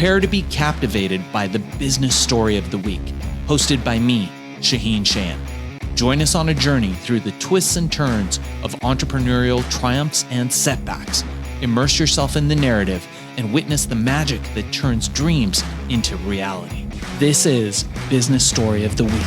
Prepare to be captivated by the business story of the week, hosted by me, Shaheen Shan. Join us on a journey through the twists and turns of entrepreneurial triumphs and setbacks. Immerse yourself in the narrative and witness the magic that turns dreams into reality. This is Business Story of the Week.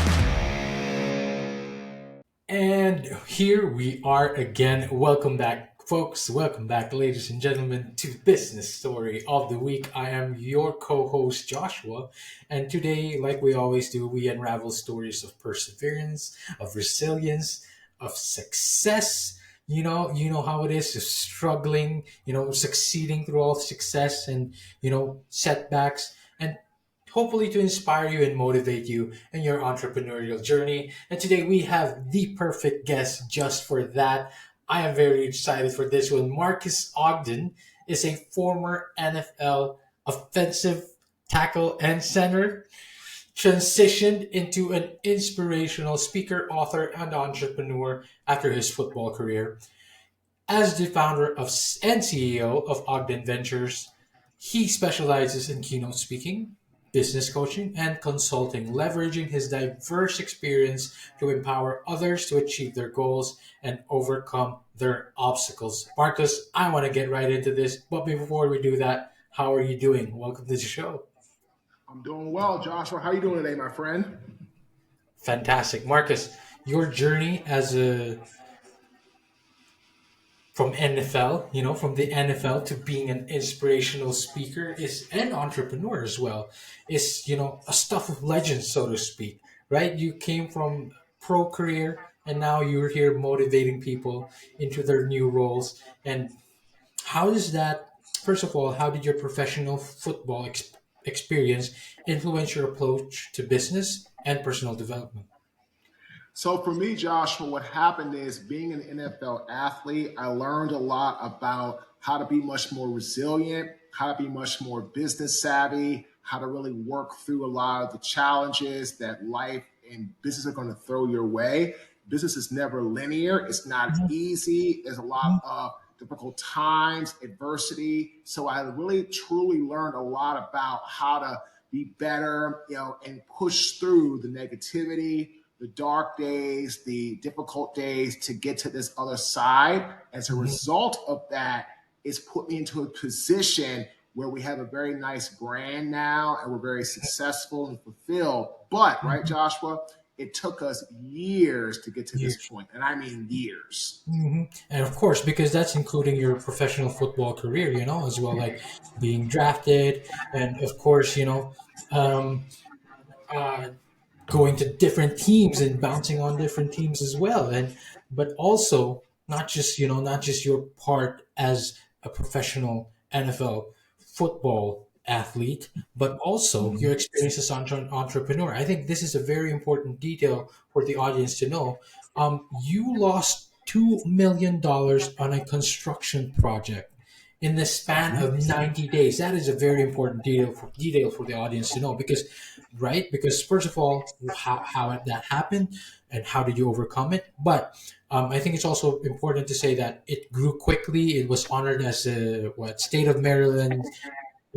And here we are again. Welcome back, folks. Welcome back, ladies and gentlemen, to Business Story of the Week. I am your co-host, Joshua. And today, like we always do, we unravel stories of perseverance, of resilience, of success. You know how it is, just struggling, succeeding through all success and, setbacks. And hopefully to inspire you and motivate you in your entrepreneurial journey. And today we have the perfect guest just for that. I am very excited for this one. Marques Ogden is a former NFL offensive tackle and center, transitioned into an inspirational speaker, author, and entrepreneur after his football career. As the founder of and CEO of Ogden Ventures, he specializes in keynote speaking, business coaching, and consulting, leveraging his diverse experience to empower others to achieve their goals and overcome their obstacles. Marcus, I want to get right into this, but before we do that, how are you doing? Welcome to the show. I'm doing well, Joshua. How are you doing today, my friend? Fantastic. Marcus, your journey as a from NFL, from the NFL to being an inspirational speaker is an entrepreneur as well. Is a stuff of legends, so to speak, right? You came from pro career and now you're here motivating people into their new roles. And how does that? First of all, how did your professional football experience influence your approach to business and personal development? So for me, Joshua, what happened is being an NFL athlete, I learned a lot about how to be much more resilient, how to be much more business savvy, how to really work through a lot of the challenges that life and business are going to throw your way. Business is never linear. It's not easy. There's a lot of difficult times, adversity. So I really truly learned a lot about how to be better, and push through the negativity, the dark days, the difficult days to get to this other side. As a result of that, it's put me into a position where we have a very nice brand now and we're very successful and fulfilled. But, right, Joshua, it took us years to get to this point. And I mean years. And of course, because that's including your professional football career, as well, like being drafted, and of course, um, uh, going to different teams and bouncing on different teams as well, and but also not just your part as a professional NFL football athlete, but also your experience as an entrepreneur. I think this is a very important detail for the audience to know. You lost $2 million on a construction project in the span of 90 days. That is a very important detail for the audience to know, because, right? Because first of all, how that happened and how did you overcome it? But I think it's also important to say that it grew quickly. It was honored as a state of Maryland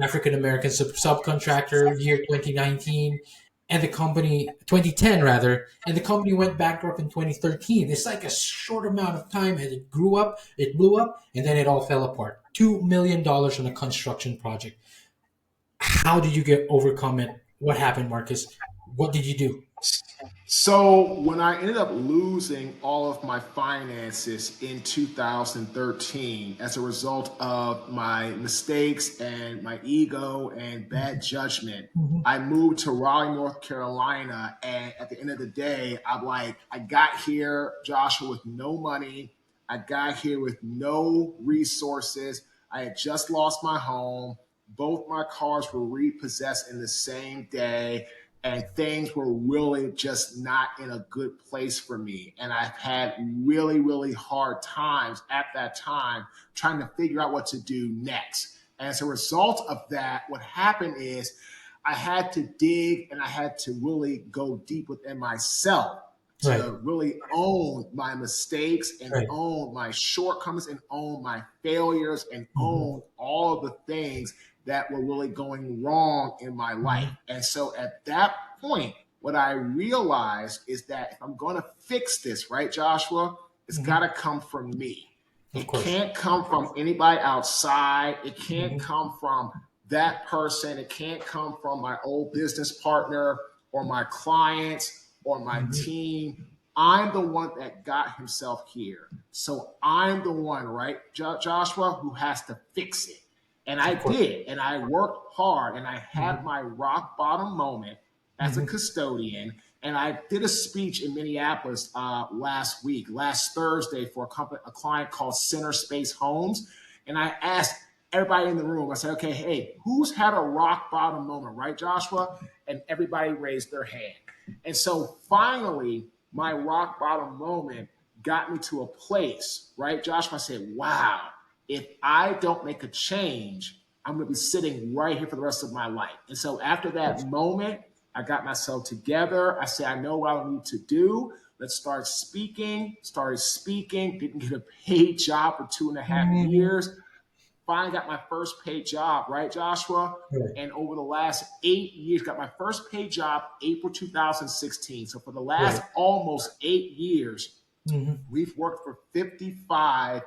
African American subcontractor year 2019, and the company 2010 rather, and the company went bankrupt in 2013. It's like a short amount of time, and it grew up, it blew up, and then it all fell apart. $2 million on a construction project. How did you get overcome it? What happened, Marcus? What did you do? So when I ended up losing all of my finances in 2013 as a result of my mistakes and my ego and bad judgment, Mhm. I moved to Raleigh, North Carolina. And at the end of the day, I got here, Joshua, with no money. I got here with no resources. I had just lost my home. Both my cars were repossessed in the same day, and things were really just not in a good place for me. And I've had really, really hard times at that time trying to figure out what to do next. And as a result of that, what happened is I had to dig and I had to really go deep within myself Right, to really own my mistakes and right. own my shortcomings and own my failures and Mhm. own all of the things that were really going wrong in my life. Mhm. And so at that point, what I realized is that if I'm going to fix this, right, Joshua, it's got Mhm. to come from me. Of It course. can't come from anybody outside. It can't Mhm. come from that person. It can't come from my old business partner or my clients or my Mhm. team. I'm the one that got himself here. So I'm the one, right, Joshua, who has to fix it. And I Of course. did. And I worked hard and I had Mhm. my rock bottom moment as a Mhm. custodian. And I did a speech in Minneapolis last week, last Thursday, for a client called Center Space Homes. And I asked everybody in the room, I said, okay, hey, who's had a rock bottom moment, right, Joshua? And everybody raised their hand. And so finally, my rock bottom moment got me to a place, right, Joshua? I said, wow, if I don't make a change, I'm going to be sitting right here for the rest of my life. And so after that moment, I got myself together. I said, I know what I need to do. Let's start speaking. Started speaking. Didn't get a paid job for 2.5 Mhm. years. Finally got my first paid job, right, Joshua? Right. And over the last 8 years, got my first paid job April 2016. So for the last Right. almost 8 years, Mhm. we've worked for 55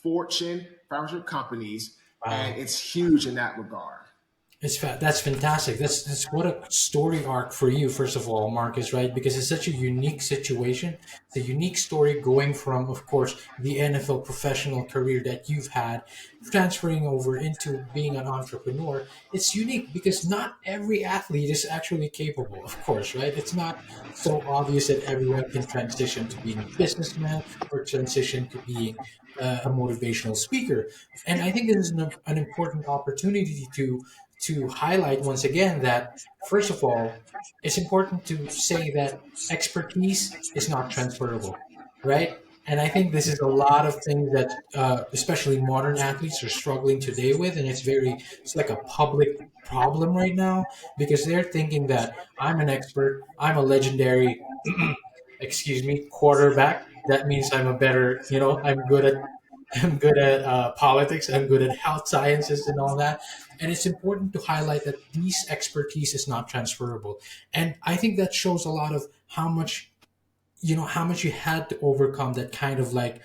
Fortune 500 companies, and Wow. it's huge in that regard. That's fantastic. That's what a story arc for you, first of all, Marcus, right? Because it's such a unique situation. It's a unique story going from, of course, the NFL professional career that you've had, transferring over into being an entrepreneur. It's unique because not every athlete is actually capable, of course, right? It's not so obvious that everyone can transition to being a businessman or transition to being a motivational speaker. And I think this is an important opportunity to highlight once again that, first of all, it's important to say that expertise is not transferable, right? And I think this is a lot of things that, especially modern athletes, are struggling today with, and it's like a public problem right now because they're thinking that I'm an expert, I'm a legendary, excuse me, quarterback. That means I'm a better, I'm good at I'm good at politics. I'm good at health sciences and all that. And it's important to highlight that these expertise is not transferable. And I think that shows a lot of how much you had to overcome that kind of like,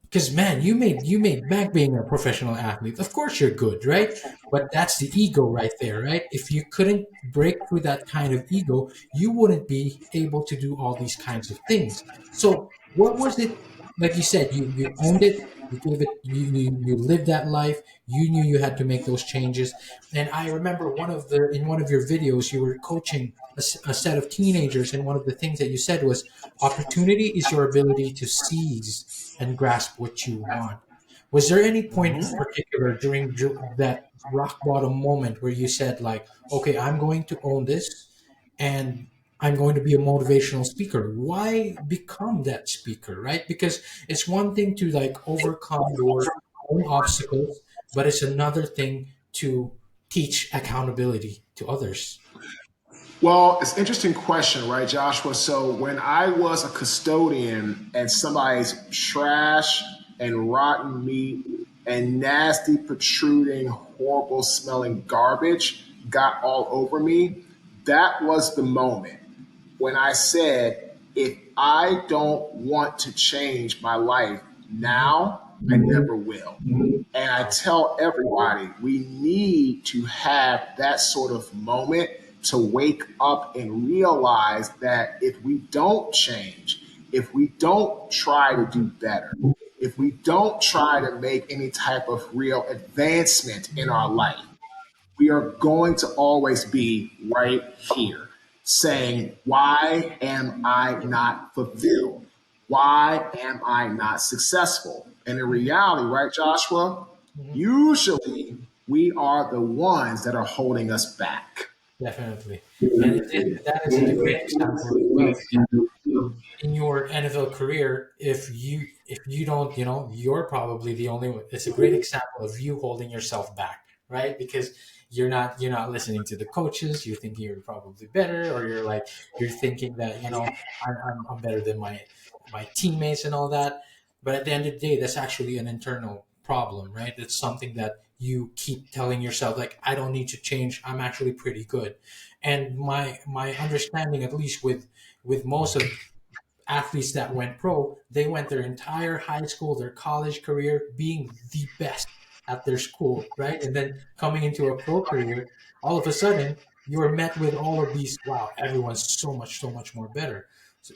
because man, you made back being a professional athlete. Of course you're good, right? But that's the ego right there, right? If you couldn't break through that kind of ego, you wouldn't be able to do all these kinds of things. So what was it, like you said, you owned it, you gave it, you lived that life, you knew you had to make those changes. And I remember in one of your videos you were coaching a set of teenagers, and one of the things that you said was opportunity is your ability to seize and grasp what you want. Was there any point in Mhm. particular during that rock bottom moment where you said, like, okay, I'm going to own this and I'm going to be a motivational speaker? Why become that speaker, right? Because it's one thing to like overcome your own obstacles, but it's another thing to teach accountability to others. Well, it's an interesting question, right, Joshua? So when I was a custodian and somebody's trash and rotten meat and nasty, protruding, horrible smelling garbage got all over me, that was the moment when I said, if I don't want to change my life Hmm. now, I never will. And I Wow. tell everybody we need to have that sort of moment to wake up and realize that if we don't change, if we don't try to do better, if we don't try to make any type of real advancement in our life, we are going to always be right here saying, why am I not fulfilled? Why am I not successful? And in Hmm. reality, right, Joshua, Hmm. usually we are the ones that are holding us back. Definitely. And that is a great example as well. In your NFL career, if you don't, you're probably the only one. It's a great example of you holding yourself back, right? Because you're not listening to the coaches. You're thinking you're probably better, or you're thinking that I'm better than my teammates and all that. But at the end of the day, that's actually an internal problem, right? It's something that you keep telling yourself like, I don't need to change, I'm actually pretty good. And my understanding, at least with most of athletes that went pro, they went their entire high school, their college career being the best at their school, right? And then coming into a pro career, all of a sudden you're met with all of these, wow, everyone's so much more better.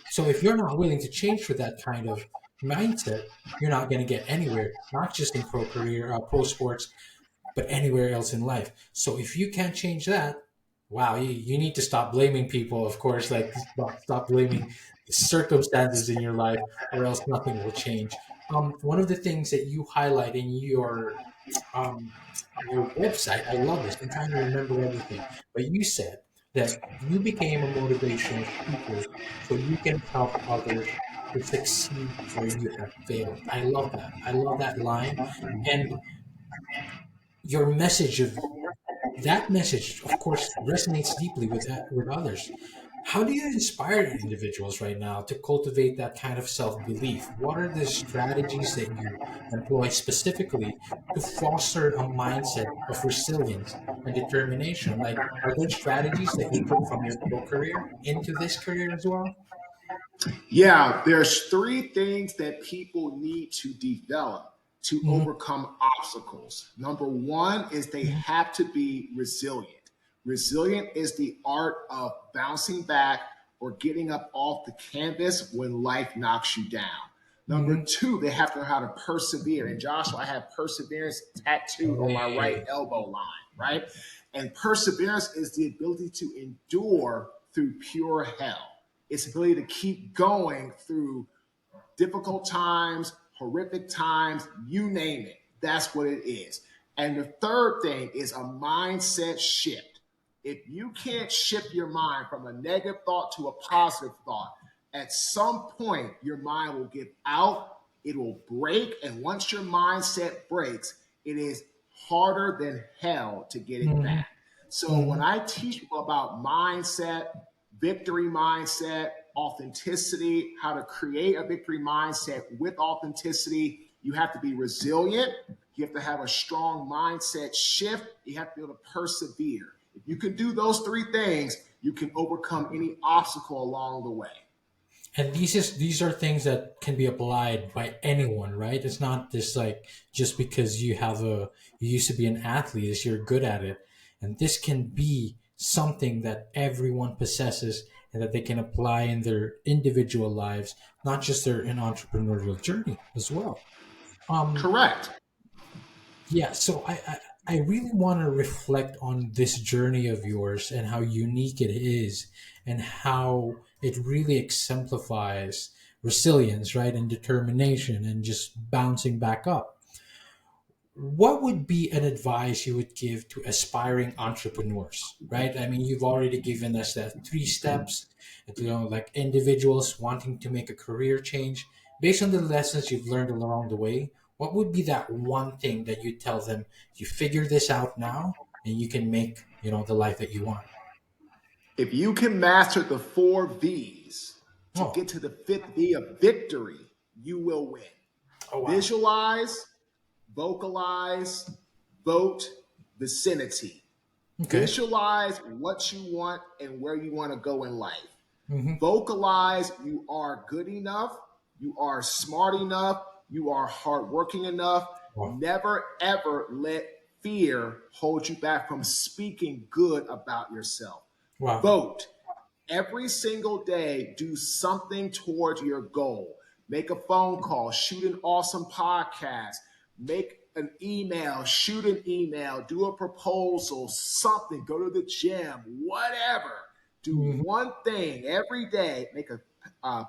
So if you're not willing to change for that kind of mindset, you're not going to get anywhere, not just in pro career, pro sports, but anywhere else in life. So if you can't change that, wow, you need to stop blaming people, of course, like stop blaming circumstances in your life, or else nothing will change. One of the things that you highlight in um, your website, I love this. I'm trying to remember everything, but you said that you became a motivational speaker so you can help others to succeed where you have failed. I love that. I love that line. And your message of that message, of course, resonates deeply with others. How do you inspire individuals right now to cultivate that kind of self belief? What are the strategies that you employ specifically to foster a mindset of resilience and determination? Like, are there strategies that you took from your pro career into this career as well? Yeah, there's three things that people need to develop to Hmm. overcome obstacles. Number one is they have to be resilient. Resilient is the art of bouncing back or getting up off the canvas when life knocks you down. Number Hmm. two, they have to know how to persevere. And Joshua, I have perseverance tattooed on my right Hey. elbow line, right? And perseverance is the ability to endure through pure hell. It's the ability to keep going through difficult times, horrific times, you name it. That's what it is. And the third thing is a mindset shift. If you can't shift your mind from a negative thought to a positive thought, at some point your mind will give out, it will break. And once your mindset breaks, it is harder than hell to get it Hmm. back. So when Hmm. I teach people about mindset, victory mindset, authenticity, how to create a victory mindset with authenticity. You have to be resilient. You have to have a strong mindset shift. You have to be able to persevere. If you can do those three things, you can overcome any obstacle along the way. And these are things that can be applied by anyone, right? It's not just like just because you used to be an athlete is you're good at it. And this can be something that everyone possesses and that they can apply in their individual lives, not just their an entrepreneurial journey as well. Um, Correct. yeah, so I really want to reflect on this journey of yours and how unique it is and how it really exemplifies resilience, right? And determination and just bouncing back up. What would be an advice you would give to aspiring entrepreneurs, right? I mean, you've already given us that three steps, like individuals wanting to make a career change. Based on the lessons you've learned along the way, what would be that one thing that you tell them, you figure this out now and you can make, the life that you want? If you can master the four V's to Oh, get to the fifth V of victory, you will win. oh wow. Visualize, vocalize, vote, vicinity. Okay. Visualize what you want and where you want to go in life. Mm-hmm. Vocalize you are good enough, you are smart enough, you are hardworking enough. Wow. Never ever let fear hold you back from speaking good about yourself. Wow. Vote. Every single day, do something towards your goal. Make a phone call, shoot an awesome podcast, make an email, shoot an email, do a proposal, something, go to the gym, whatever. Do Mm-hmm. one thing every day, make a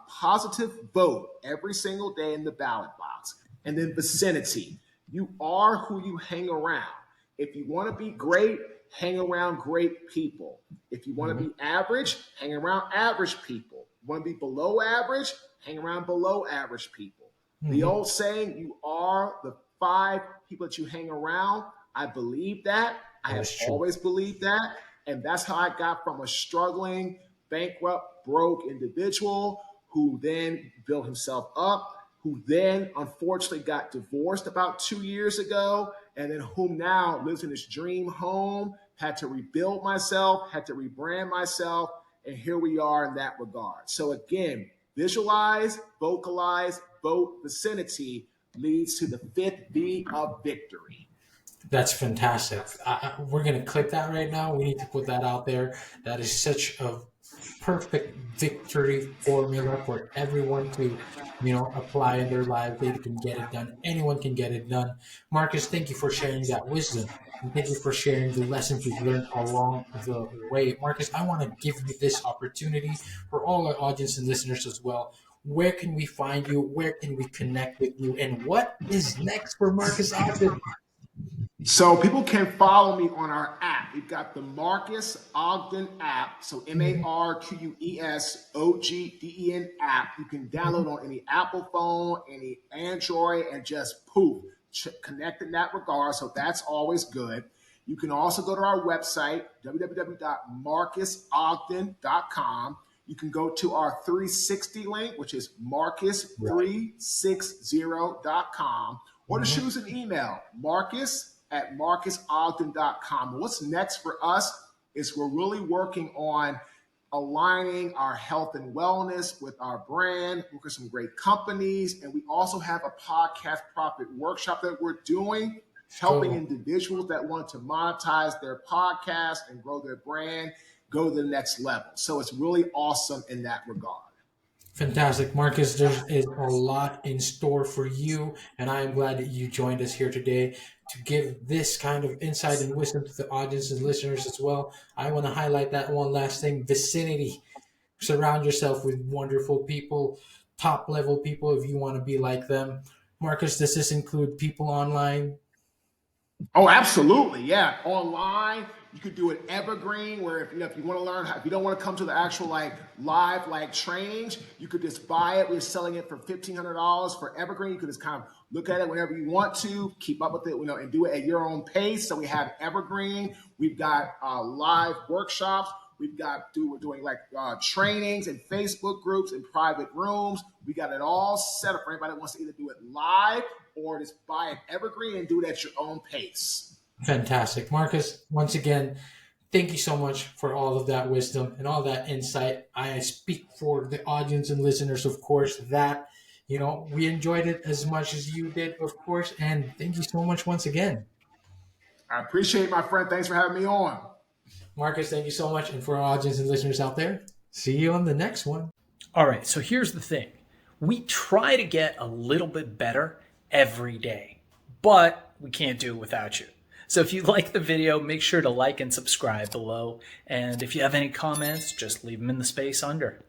positive vote every single day in the ballot box. And then vicinity. You are who you hang around. If you want to be great, hang around great people. If you want to Mm-hmm. be average, hang around average people. You want to be below average, hang around below average people. The Mm-hmm. old saying, you are the five people that you hang around. I believe that. I That have is true. always believed that. And that's how I got from a struggling, bankrupt, broke individual who then built himself up, who then unfortunately got divorced about 2 years ago. and then whom now lives in his dream home, had to rebuild myself, had to rebrand myself, and here we are in that regard. So again, visualize, vocalize, vote, vicinity leads to the 5th V of victory. That's fantastic. We're going to clip that right now. We need to put that out there. That is such a perfect victory formula for everyone to, apply in their life. They can get it done. Anyone can get it done. Marcus, thank you for sharing that wisdom. And thank you for sharing the lessons we've learned along the way. Marcus, I want to give you this opportunity for all our audience and listeners as well. Where can we find you? Where can we connect with you? And what is next for Marques Ogden? So people can follow me on our app. We've got the Marques Ogden app. So MarquesOgden app. You can download on any Apple phone, any Android, and just poof, connect in that regard. So that's always good. You can also go to our website, www.marquesogden.com. You can go to our 360 link, which is marques360.com, or to shoot us an email, marcus@marquesogden.com. What's next for us is we're really working on aligning our health and wellness with our brand, working with some great companies, and we also have a podcast profit workshop that we're doing, helping individuals that want to monetize their podcast and grow their brand, go to the next level. So it's really awesome in that regard. Fantastic. Marcus, there is a lot in store for you, and I am glad that you joined us here today to give this kind of insight and wisdom to the audience and listeners as well. I want to highlight that one last thing, vicinity. Surround yourself with wonderful people, top-level people if you want to be like them. Marcus, does this include people online? Oh, absolutely. Yeah. Online, you could do it evergreen, where if you want to learn if you don't want to come to the actual live trainings, you could just buy it. We're selling it for $1,500 for evergreen. You could just kind of look at it whenever you want to, keep up with it, and do it at your own pace. So we have evergreen. We've got live workshops. We're doing trainings and Facebook groups and private rooms. We got it all set up for anybody that wants to either do it live or just buy an evergreen and do it at your own pace. Fantastic. Marcus, once again, thank you so much for all of that wisdom and all that insight. I speak for the audience and listeners, of course, that, we enjoyed it as much as you did, of course. And thank you so much once again. I appreciate it, my friend. Thanks for having me on. Marcus, thank you so much. And for our audience and listeners out there, see you on the next one. All right, so here's the thing. We try to get a little bit better every day, but we can't do it without you. So if you like the video, make sure to like and subscribe below. And if you have any comments, just leave them in the space under.